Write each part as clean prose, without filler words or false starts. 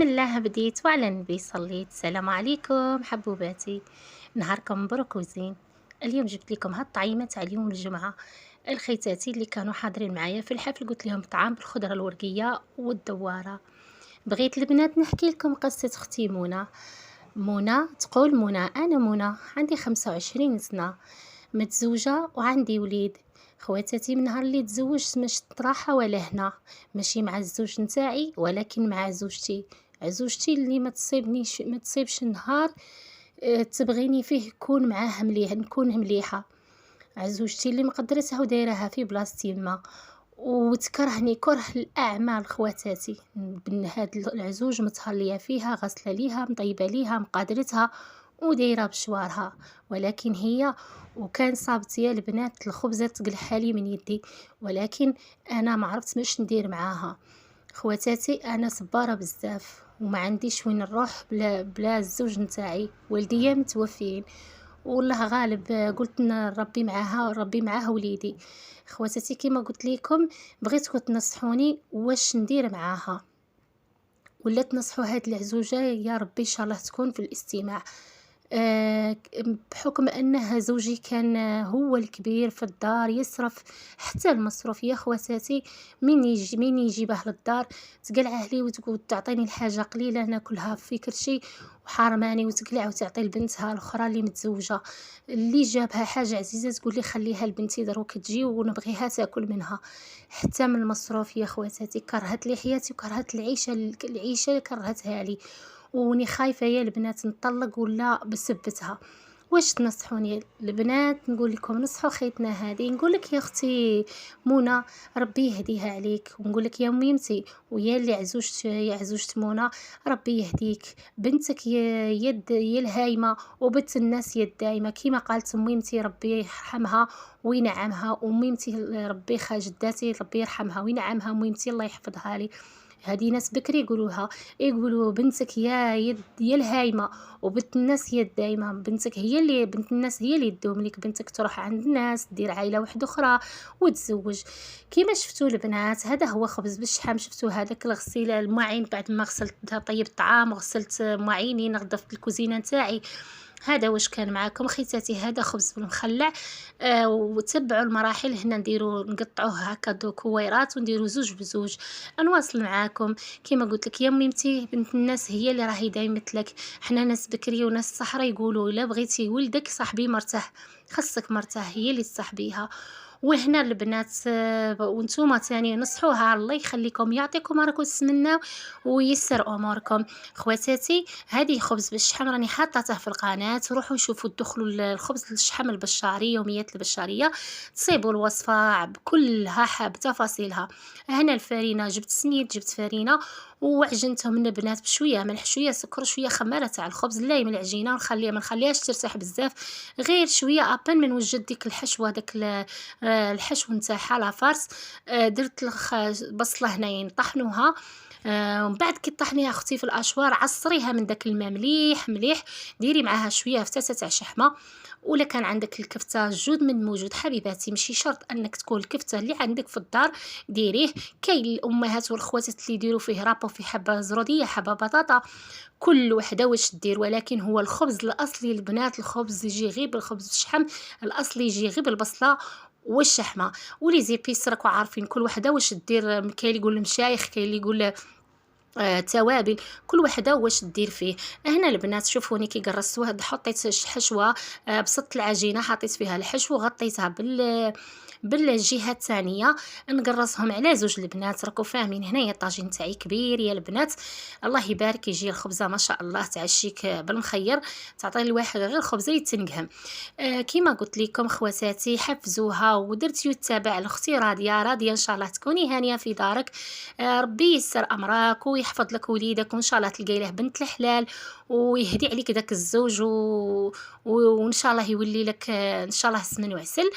بسم الله بديت وعلى النبي صليت. السلام عليكم حبوباتي، نهاركم مبروك وزين. اليوم جبت لكم هالطعيمة تاع اليوم الجمعة. الخيتاتي اللي كانوا حاضرين معايا في الحفل قلت لهم طعام بالخضرة الورقية والدوارة. بغيت البنات نحكي لكم قصة اختي منى. منى تقول منى انا منى عندي 25 سنة، متزوجة وعندي وليد. خواتاتي من نهار اللي تزوجت ما شفت راحة ولا هنا، ماشي مع الزوج نتاعي ولكن مع زوجتي. عزوجتي اللي ما تصيبش نهار تبغيني فيه نكون معاه مليح، نكون مليحة. عزوجتي اللي مقدرتها ودايرها في بلاصتي يما، وتكرهني كره الاعمال. خواتاتي هاد العزوج متهليه فيها، غسله ليها، مطيبه ليها، مقادرتها ودايره بشوارها. ولكن هي وكان صابت يا البنات الخبزه تقلحها لي من يدي، ولكن انا ما عرفت باش ندير معاها. خواتاتي انا صباره بزاف وما عنديش وين نروح بلا الزوج نتاعي. والديا متوفين والله غالب، قلت نربي معاها، ربي معاها وليدي. خواتاتي كيما قلت لكم بغيتكم تنصحوني واش ندير معاها، ولا تنصحوا هاد العزوجه يا ربي ان شاء الله تكون في الاستماع. بحكم أنه زوجي كان هو الكبير في الدار، يصرف حتى المصروف يا خواتاتي. من يجيبه للدار تقلعه لي وتقول تعطيني الحاجة قليلة ناكلها في كرشي، وحارماني وتقلع وتعطي لبنتها الأخرى اللي متزوجة. اللي جابها حاجة عزيزة تقول لي خليها لبنتي دروك تجي ونبغيها تاكل منها. حتى من المصروف يا خواتاتي كرهت لي حياتي وكرهت العيشة كرهتها لي، وني خايفة يا البنات نطلق ولا بسبتها. واش تنصحوني البنات؟ نقول لكم نصحوا خيتنا هذه. نقول لك يا اختي منى ربي يهديها عليك، ونقول لك يا ميمتي ويا اللي عزوجت منى ربي يهديك. بنتك يا الهايمه وبنت الناس يد دايمه كيما قالت ميمتي ربي يرحمها وينعمها، وميمتي ربي جداتي ربي يرحمها وينعمها، ميمتي الله يحفظها لي. هادي ناس بكري يقولوها، يقولوا بنتك يا الهايمه وبنت الناس هي الدايمه. بنتك هي اللي بنت الناس هي اللي تدوم لك، بنتك تروح عند الناس دير عائله واحده اخرى وتزوج. كيما شفتوا البنات هذا هو خبز بالشحم. شفتوا هذاك الغسيل المواعين بعد ما غسلت طيب الطعام وغسلت مواعيني نظفت الكوزينه نتاعي. هذا واش كان معاكم خيتاتي، هذا خبز بالمخلع. وتبعوا المراحل هنا نقطعوه هكا دو كويرات ونديرو زوج بزوج. نواصل معاكم كيما قلت لك يا ميمتي بنت الناس هي اللي راهي دايما مثلك. حنا ناس بكري وناس صحرا يقولوا الا بغيتي ولدك صاحبي مرته، خاصك مرته هي اللي تصاحبيها. وهنا البنات وانتوما تاني نصحوها الله يخليكم يعطيكم راكم تسمناو ويسر اموركم. خواتاتي هذه خبز بالشحم راني حاطته في القناه، روحوا شوفوا دخلوا الخبز الشحم البشاريه يوميات البشاريه، تصيبوا الوصفه بكلها بتفاصيلها. هنا الفرينه جبت سميد، جبت فرينه وعجنتهم البنات بشويه ملح شويه سكر شويه خماره تاع الخبز لا من العجينه، ونخليها ما نخليهاش ترتاح بزاف، غير شويه ابان من وجد ديك الحشوه داك الحشو نتاعها لافارس. درت بصله هنايا نطحنوها. ومن بعد كي طحنيها اختي في الاشوار عصريها من داك الماء مليح مليح، ديري معاها شويه فتاسه تاع شحمه. ولا كان عندك الكفته جود من موجود حبيباتي، ماشي شرط انك تكون الكفته اللي عندك في الدار ديريه. كاين الامهات والخواتات اللي يديروا فيه رابو في حبه زروديه حبه بطاطا، كل وحده واش دير. ولكن هو الخبز الاصلي البنات الخبز يجي غير بالخبز الشحم الاصلي، يجي غير بالبصله والشحمه. ولي زيبيس راكو عارفين كل وحده واش دير، كاين اللي يقول مشايخ، كاين اللي يقول توابل، كل وحده واش دير فيه. هنا البنات شوفوني كي قرصتوها حطيت حشوه، بسطت العجينه حطيت فيها الحشو وغطيتها بالجهه الثانيه. نقرصهم على زوج البنات راكو فاهمين. هنايا الطاجين تاعي كبير يا البنات، الله يبارك يجي الخبزه ما شاء الله تعشيك بالمخير، تعطي الواحد غير خبزه يتنقهم. كيما قلت لكم خواتاتي حفزوها ودرت يتبع لاختي راضيه ان شاء الله تكوني هانيه في دارك. ربي يسر امرك ويحفظ لك وليدك، وان شاء الله تلقاي له بنت الحلال ويهدي عليك داك الزوج وان شاء الله يولي لك ان شاء الله سمن وعسل.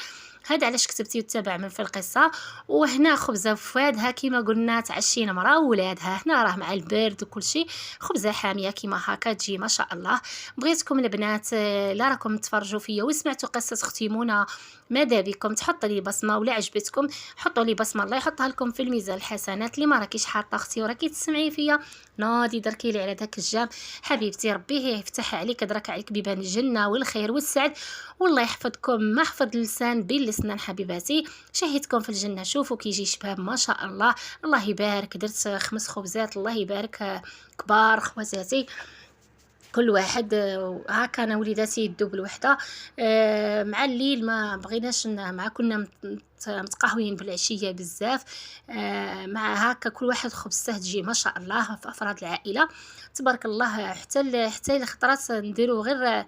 هذا علاش كتبتي وتابع من في القصه. وهنا خبزه فوادها كيما قلنا تعشينا مرا وولادها، هنا راه مع البرد وكل شيء خبزه حاميه كيما هكا تجي ما شاء الله. بغيتكم البنات لا راكم تفرجوا فيا وسمعتوا قصه اختي منى ماذا بكم تحطوا لي بصمه، ولا عجبتكم حطوا لي بصمه الله يحطها لكم في الميزان الحسنات. اللي ما راكيش حاطه اختي وراكي تسمعي فيا ناضي دركي لي على داك الجام. حبيبتي ربي يفتح عليك، يدرك عليك بيبان الجنه والخير والسعد، والله يحفظكم ما حفظ اللسان بين الاسنان حبيباتي. شهيتكم في الجنه، شوفوا كيجي شباب ما شاء الله. الله يبارك، درت 5 خبزات الله يبارك، كبار خواتاتي. كل واحد هاكا انا وليداتي يدوا بالوحده. مع الليل ما بغيناش مع كنا متقهوين بالعشيه بزاف. مع هاكا كل واحد خبزته تجي ما شاء الله في افراد العائله تبارك الله. حتى الخطرات نديرو غير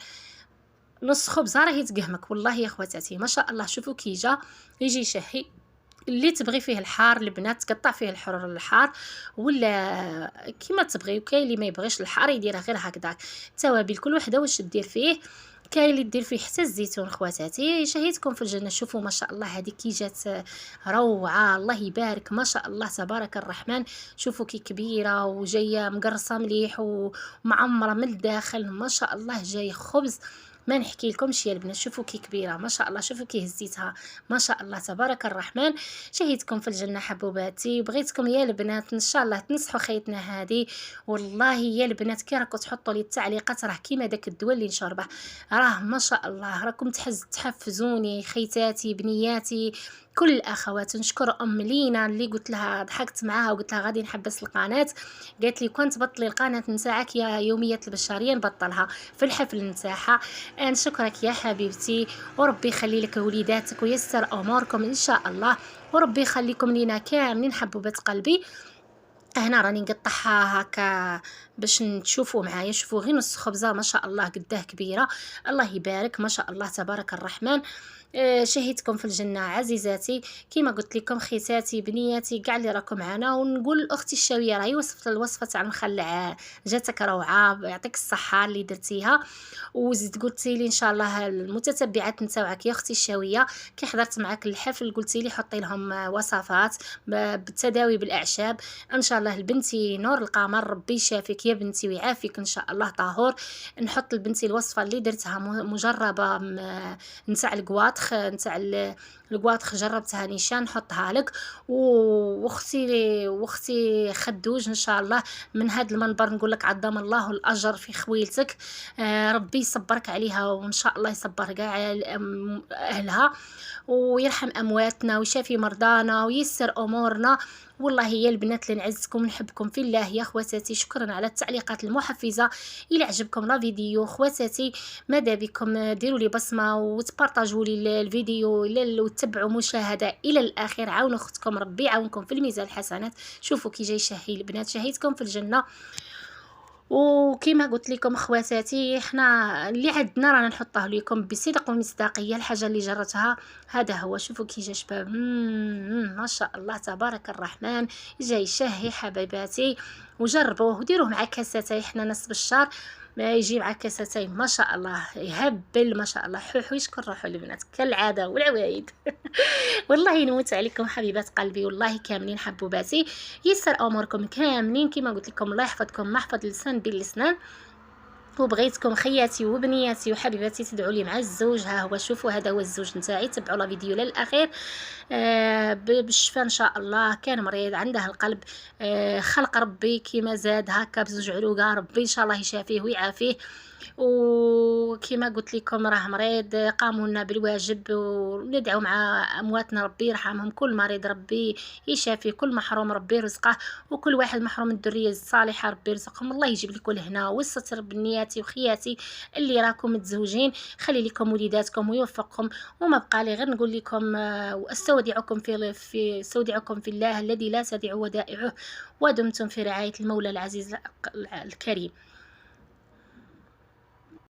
نص خبزه راه يتقهمك والله يا خواتاتي ما شاء الله. شوفوا كي يجي شهي. اللي تبغي فيه الحار البنات تقطع فيه الحرور الحار ولا كيما تبغي، وكاين اللي ما يبغيش الحار يديرها غير هكذاك. التوابل كل وحده واش دير فيه، كاين اللي دير فيه حتى الزيتون خواتاتي. شهيتكم في الجنه. شوفوا ما شاء الله هذه كي جات روعه الله يبارك ما شاء الله تبارك الرحمن. شوفوا كي كبيره وجايه مقرصه مليح ومعمره من الداخل ما شاء الله. جاي خبز ما نحكي لكمش يا البنات. شوفوا كي كبيره ما شاء الله، شوفوا كي هزيتها ما شاء الله تبارك الرحمن. شهيتكم في الجنه حبوباتي. بغيتكم يا البنات ان شاء الله تنصحوا خيتنا هذه. والله يا البنات كي راكم تحطوا لي التعليقات راه كيما داك الدواء اللي نشربه، راه ما شاء الله راكم تحفزوني خيتاتي بنياتي كل الاخوات. نشكر ام لينا اللي قلت لها ضحكت معاها وقلت لها غادي نحبس القناه، قالت لي كنت تبطلي القناه نتاعك يا يوميه البشريه نبطلها في الحفل نتاعها. نشكرك يا حبيبتي، وربي يخلي لك وليداتك ويسر اموركم ان شاء الله، وربي يخليكم لينا كاملين حبوبات قلبي. هنا راني نقطعها هكا باش تشوفوا معايا. شوفوا غير نص خبزه ما شاء الله قداه كبيره الله يبارك ما شاء الله تبارك الرحمن. شهيتكم في الجنه عزيزاتي. كما قلت لكم خيتاتي بنياتي كاع اللي راكم معنا. ونقول لاختي الشاويه راهي وصفت الوصفه تاع المخلع جاتك روعه يعطيك الصحه اللي درتيها. وزيد قلتي لي ان شاء الله المتتبعات نتاعك يا اختي الشاويه كي حضرت معك الحفل قلتي لي حطي لهم وصفات بالتداوي بالاعشاب. ان شاء الله لبنتي نور القمر ربي يشافيك يا بنتي ويعافيك ان شاء الله طهور. نحط لبنتي الوصفه اللي درتها مجربه نتاع الكواطخ نتاع الكواطخ جربتها نيشان نحطها لك. واختي خدوج ان شاء الله من هذا المنبر نقول لك عظم الله الاجر في خويلتك. ربي يصبرك عليها وان شاء الله يصبر كاع اهلها ويرحم امواتنا ويشافي مرضانا ويسر امورنا. والله يا البنات اللي نعزكم ونحبكم في الله يا خواتاتي. شكرا على التعليقات المحفزه. الى عجبكم لا فيديو خواتاتي ماذا بكم ديروا لي بصمه وتبارطاجوا لي الفيديو وتتبعوا مشاهده الى الاخر. عاونوا اختكم ربي يعاونكم في الميزان الحسنات. شوفوا كي جاي شهي البنات. شهيتكم في الجنه. وكما قلت لكم خواتاتي احنا اللي عندنا رانا نحطه لكم بصدق ومصداقيه. الحاجه اللي جرتها هذا هو. شوفوا كي جا شباب ما شاء الله تبارك الرحمن. جاي شهي حبيباتي وجربوه وديروه مع كاساتي. احنا نص بالشهر ما يجي مع كاساتي ما شاء الله يهبل ما شاء الله. حوحو يشكر روحو البنات كالعاده والعوايد. والله نموت عليكم حبيبات قلبي والله كاملين حبوباتي. يسر اموركم كاملين كما قلت لكم الله يحفظكم ما حفظ اللسان باللسان. وبغيتكم خياتي وبنياتي وحبيباتي تدعوا لي مع الزوج. ها هو شوفوا هذا هو الزوج نتاعي. تبعوا لا فيديو للاخير. بالشفاء ان شاء الله. كان مريض عنده القلب خلق ربي كيما زاد هكا بزوج علوقه ربي ان شاء الله يشافيه ويعافيه. وكما قلت لكم راه مريض قاموا لنا بالواجب وندعوا مع امواتنا ربي يرحمهم. كل مريض ربي يشافي، كل محروم ربي يرزقه، وكل واحد محروم الذريه الصالحه ربي يرزقهم. الله يجيب لكم الهنا والستر بنياتي وخياتي اللي راكم متزوجين. خلي لكم وليداتكم ويوفقكم. وما بقى لي غير نقول لكم واستودعكم استودعكم في الله الذي لا تضيع ودائعه. ودمتم في رعايه المولى العزيز الكريم.